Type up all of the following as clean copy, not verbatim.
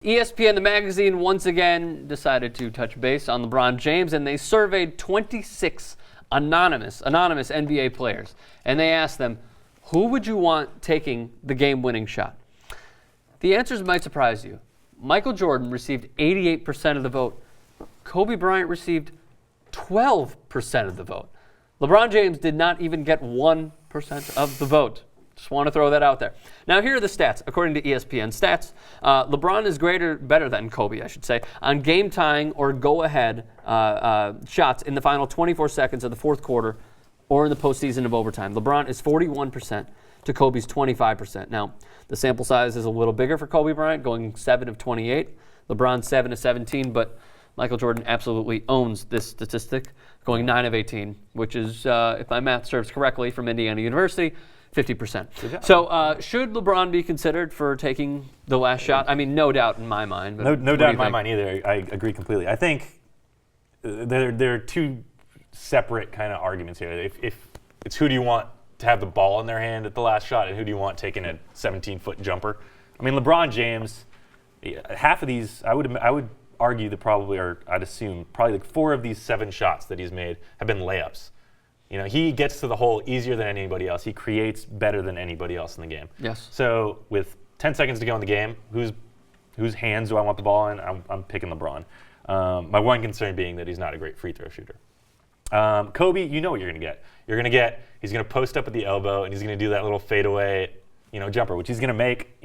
ESPN The Magazine once again decided to touch base on LeBron James, and they surveyed 26 anonymous NBA players. And they asked them, who would you want taking the game-winning shot? The answers might surprise you. Michael Jordan received 88% of the vote. Kobe Bryant received 12% of the vote. LeBron James did not even get 1% of the vote. Just want to throw that out there. Now, here are the stats. According to ESPN stats, LeBron is better than Kobe, I should say, on game-tying or go-ahead shots in the final 24 seconds of the fourth quarter or in the postseason of overtime. LeBron is 41% to Kobe's 25%. Now, the sample size is a little bigger for Kobe Bryant, going 7 of 28. LeBron 7 of 17, but Michael Jordan absolutely owns this statistic, going 9 of 18, which is, if my math serves correctly, from Indiana University, 50%. So should LeBron be considered for taking the last shot? I mean, no doubt in my mind. But no doubt in my mind either. I agree completely. I think there are two separate kind of arguments here. If it's who do you want to have the ball in their hand at the last shot and who do you want taking a 17-foot jumper? I mean, LeBron James, half of these, I would argue that probably, or I'd assume, probably like 4 of these 7 shots that he's made have been layups. You know, he gets to the hole easier than anybody else. He creates better than anybody else in the game. Yes. So with 10 seconds to go in the game, whose hands do I want the ball in? I'm picking LeBron. My one concern being that he's not a great free throw shooter. Kobe, you know what you're going to get. He's going to post up at the elbow, and he's going to do that little fadeaway, jumper, which he's going to make,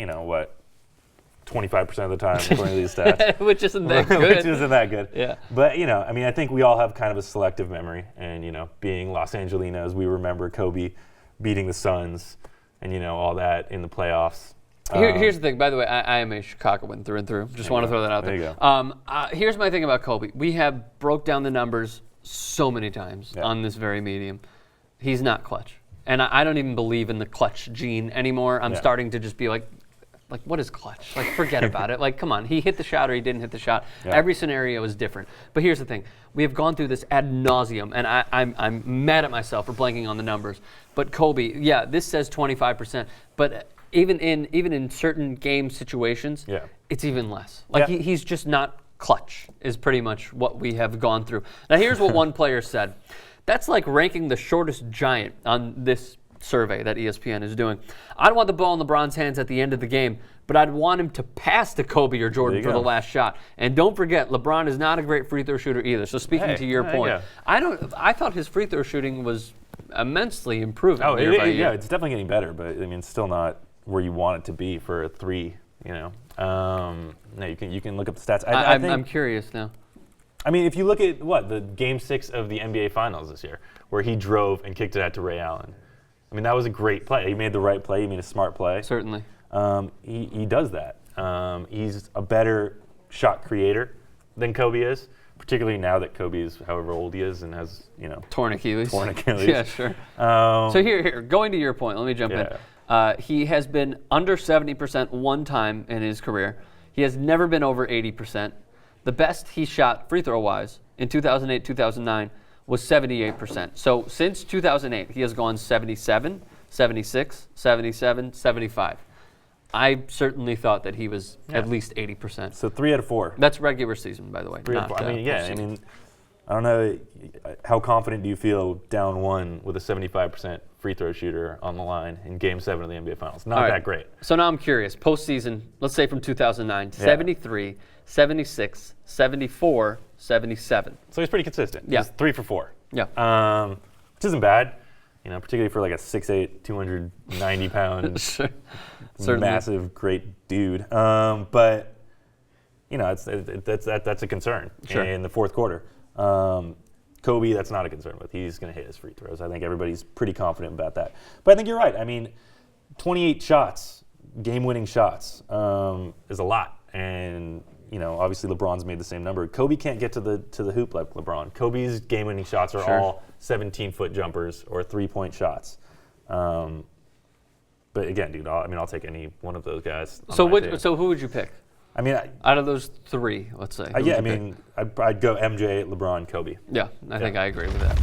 25% of the time, according to these stats. Which isn't that good. Which isn't that good. Yeah. But, I think we all have kind of a selective memory. And, being Los Angelinos, we remember Kobe beating the Suns and, all that in the playoffs. Here's the thing. By the way, I am a Chicagoan through and through. Just want to throw that out there. There you go. Here's my thing about Kobe. We have broke down the numbers so many times on this very medium. He's not clutch. And I don't even believe in the clutch gene anymore. I'm starting to just be like, what is clutch? Forget about it. Come on. He hit the shot or he didn't hit the shot. Yeah. Every scenario is different. But here's the thing. We have gone through this ad nauseum, and I'm mad at myself for blanking on the numbers. But Kobe, this says 25%. But even in certain game situations, it's even less. He's just not clutch is pretty much what we have gone through. Now, here's what one player said. That's like ranking the shortest giant on this survey that ESPN is doing. I'd want the ball in LeBron's hands at the end of the game, but I'd want him to pass to Kobe or Jordan for the last shot. And don't forget, LeBron is not a great free throw shooter either. So speaking to your point, I thought his free throw shooting was immensely improving. Oh, it's definitely getting better, but it's still not where you want it to be for a 3. No, you can look up the stats. I'm curious now. If you look at the Game 6 of the NBA Finals this year, where he drove and kicked it out to Ray Allen. That was a great play. He made the right play. He made a smart play. Certainly. He does that. He's a better shot creator than Kobe is, particularly now that Kobe is however old he is and has, torn Achilles. Yeah, sure. So here, going to your point, let me jump in. He has been under 70% one time in his career. He has never been over 80%. The best he shot free throw-wise in 2008-2009 was 78%. So since 2008, he has gone 77, 76, 77, 75. I certainly thought that he was at least 80%. So 3 out of 4. That's regular season, by the way. 3 out of 4. I don't know, how confident do you feel down 1 with a 75% free throw shooter on the line in Game 7 of the NBA Finals? Not that great. So now I'm curious. Postseason, let's say from 2009, 73, 76, 74, 77. So he's pretty consistent. Yeah. He's 3 for 4. Yeah. Which isn't bad, particularly for a 6'8", 290-pound, sure. massive, great dude. But, that's a concern in the fourth quarter. Kobe, that's not a concern with. He's going to hit his free throws. I think everybody's pretty confident about that. But I think you're right. 28 shots, game-winning shots, is a lot. And, obviously LeBron's made the same number. Kobe can't get to the hoop like LeBron. Kobe's game-winning shots are all 17-foot jumpers or 3-point shots. But again, dude, I'll take any one of those guys. So who would you pick? Out of those 3, let's say. I'd go MJ, LeBron, Kobe. Yeah, I think I agree with that.